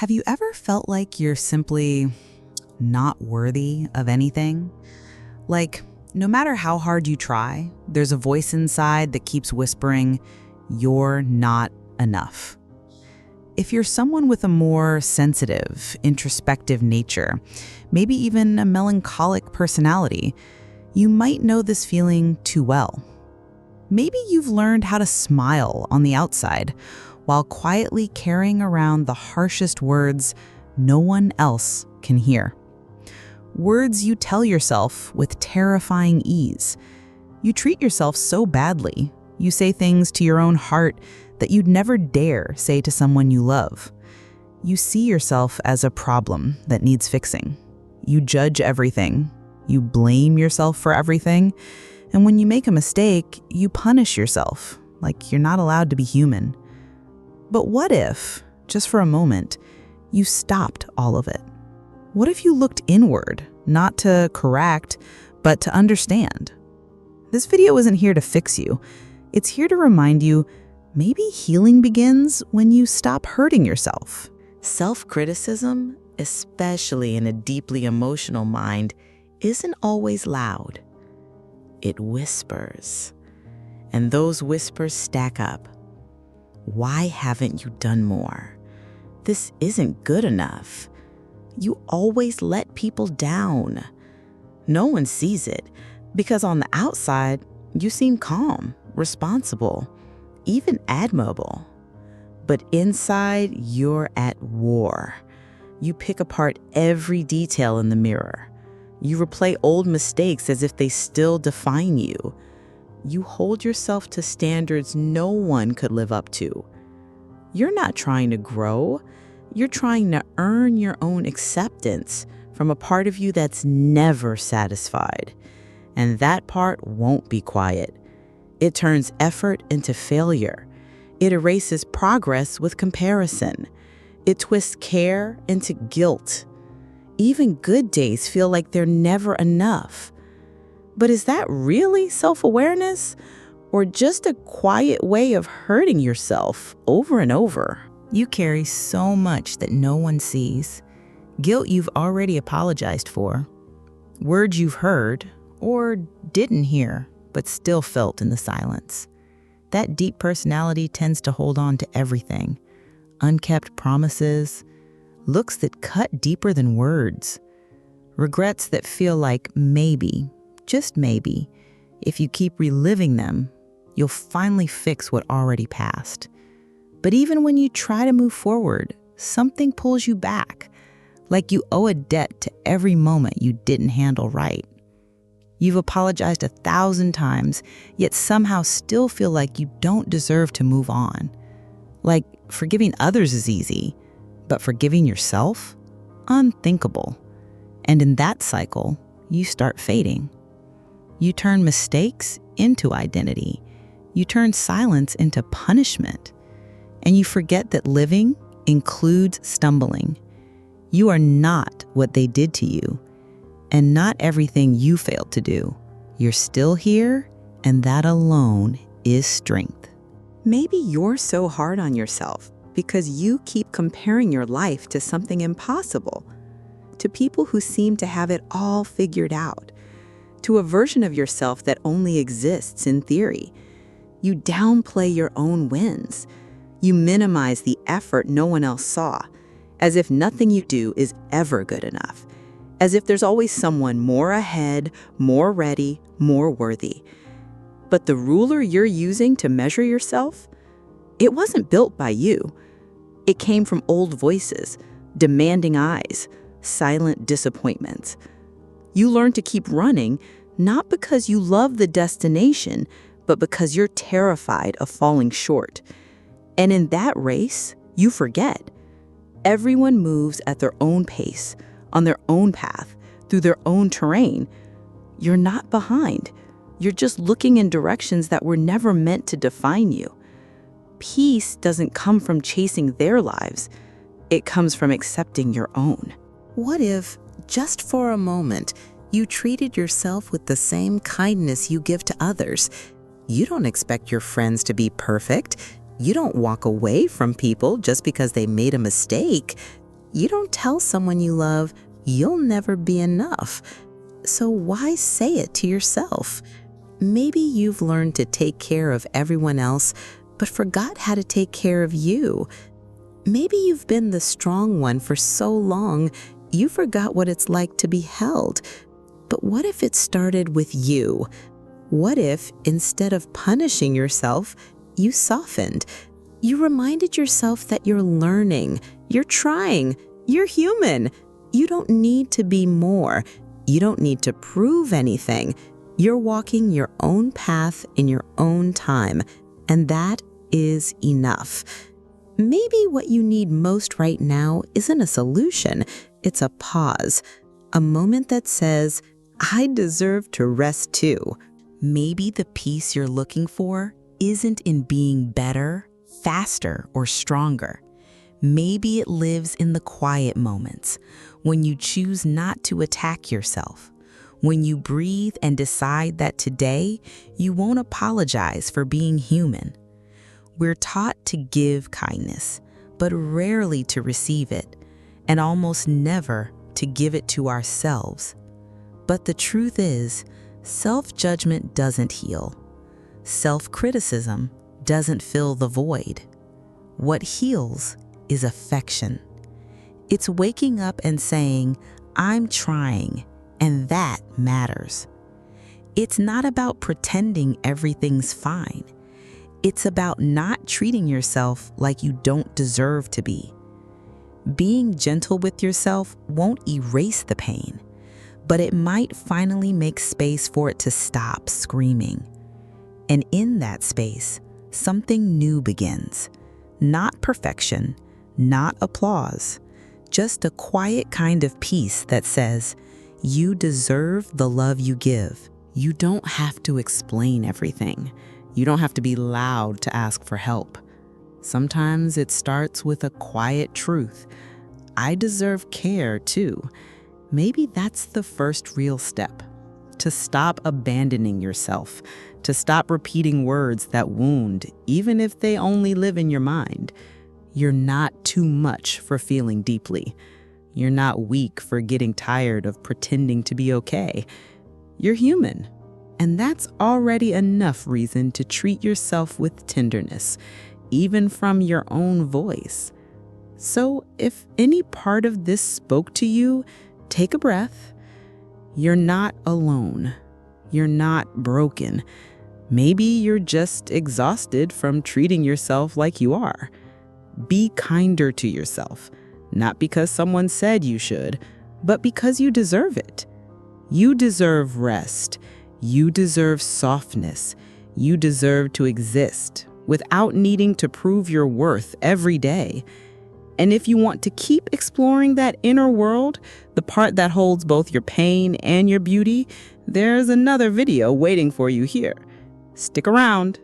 Have you ever felt like you're simply not worthy of anything? Like, no matter how hard you try, there's a voice inside that keeps whispering, "You're not enough." If you're someone with a more sensitive, introspective nature, maybe even a melancholic personality, you might know this feeling too well. Maybe you've learned how to smile on the outside while quietly carrying around the harshest words no one else can hear. Words you tell yourself with terrifying ease. You treat yourself so badly. You say things to your own heart that you'd never dare say to someone you love. You see yourself as a problem that needs fixing. You judge everything. You blame yourself for everything. And when you make a mistake, you punish yourself, like you're not allowed to be human. But what if, just for a moment, you stopped all of it? What if you looked inward, not to correct, but to understand? This video isn't here to fix you. It's here to remind you, maybe healing begins when you stop hurting yourself. Self-criticism, especially in a deeply emotional mind, isn't always loud. It whispers. And those whispers stack up. Why haven't you done more? This isn't good enough. You always let people down. No one sees it because on the outside, you seem calm, responsible, even admirable. But inside, you're at war. You pick apart every detail in the mirror. You replay old mistakes as if they still define you. You hold yourself to standards no one could live up to. You're not trying to grow. You're trying to earn your own acceptance from a part of you that's never satisfied. And that part won't be quiet. It turns effort into failure. It erases progress with comparison. It twists care into guilt. Even good days feel like they're never enough. But is that really self-awareness, or just a quiet way of hurting yourself over and over? You carry so much that no one sees. Guilt you've already apologized for. Words you've heard or didn't hear, but still felt in the silence. That deep personality tends to hold on to everything. Unkept promises, looks that cut deeper than words, regrets that feel like maybe, just maybe, if you keep reliving them, you'll finally fix what already passed. But even when you try to move forward, something pulls you back, like you owe a debt to every moment you didn't handle right. You've apologized 1,000 times, yet somehow still feel like you don't deserve to move on. Like forgiving others is easy, but forgiving yourself? Unthinkable. And in that cycle, you start fading. You turn mistakes into identity. You turn silence into punishment. And you forget that living includes stumbling. You are not what they did to you, and not everything you failed to do. You're still here, and that alone is strength. Maybe you're so hard on yourself because you keep comparing your life to something impossible, to people who seem to have it all figured out, to a version of yourself that only exists in theory. You downplay your own wins. You minimize the effort no one else saw, as if nothing you do is ever good enough, as if there's always someone more ahead, more ready, more worthy. But the ruler you're using to measure yourself, it wasn't built by you. It came from old voices, demanding eyes, silent disappointments. You learn to keep running, not because you love the destination, but because you're terrified of falling short. And in that race, you forget. Everyone moves at their own pace, on their own path, through their own terrain. You're not behind. You're just looking in directions that were never meant to define you. Peace doesn't come from chasing their lives. It comes from accepting your own. What if, just for a moment, you treated yourself with the same kindness you give to others? You don't expect your friends to be perfect. You don't walk away from people just because they made a mistake. You don't tell someone you love, "You'll never be enough." So why say it to yourself? Maybe you've learned to take care of everyone else, but forgot how to take care of you. Maybe you've been the strong one for so long, you forgot what it's like to be held. But what if it started with you? What if, instead of punishing yourself, you softened? You reminded yourself that you're learning, you're trying, you're human. You don't need to be more. You don't need to prove anything. You're walking your own path in your own time, and that is enough. Maybe what you need most right now isn't a solution, it's a pause, a moment that says, "I deserve to rest too." Maybe the peace you're looking for isn't in being better, faster, or stronger. Maybe it lives in the quiet moments, when you choose not to attack yourself, when you breathe and decide that today you won't apologize for being human. We're taught to give kindness, but rarely to receive it, and almost never to give it to ourselves. But the truth is, self-judgment doesn't heal. Self-criticism doesn't fill the void. What heals is affection. It's waking up and saying, "I'm trying," and that matters. It's not about pretending everything's fine. It's about not treating yourself like you don't deserve to be. Being gentle with yourself won't erase the pain, but it might finally make space for it to stop screaming. And in that space, something new begins. Not perfection, not applause, just a quiet kind of peace that says, you deserve the love you give. You don't have to explain everything. You don't have to be loud to ask for help. Sometimes it starts with a quiet truth. I deserve care too. Maybe that's the first real step. To stop abandoning yourself, to stop repeating words that wound, even if they only live in your mind. You're not too much for feeling deeply. You're not weak for getting tired of pretending to be okay. You're human, and that's already enough reason to treat yourself with tenderness, even from your own voice. So if any part of this spoke to you, take a breath. You're not alone. You're not broken. Maybe you're just exhausted from treating yourself like you are. Be kinder to yourself, not because someone said you should, but because you deserve it. You deserve rest. You deserve softness. You deserve to exist without needing to prove your worth every day. And if you want to keep exploring that inner world, the part that holds both your pain and your beauty, there's another video waiting for you here. Stick around.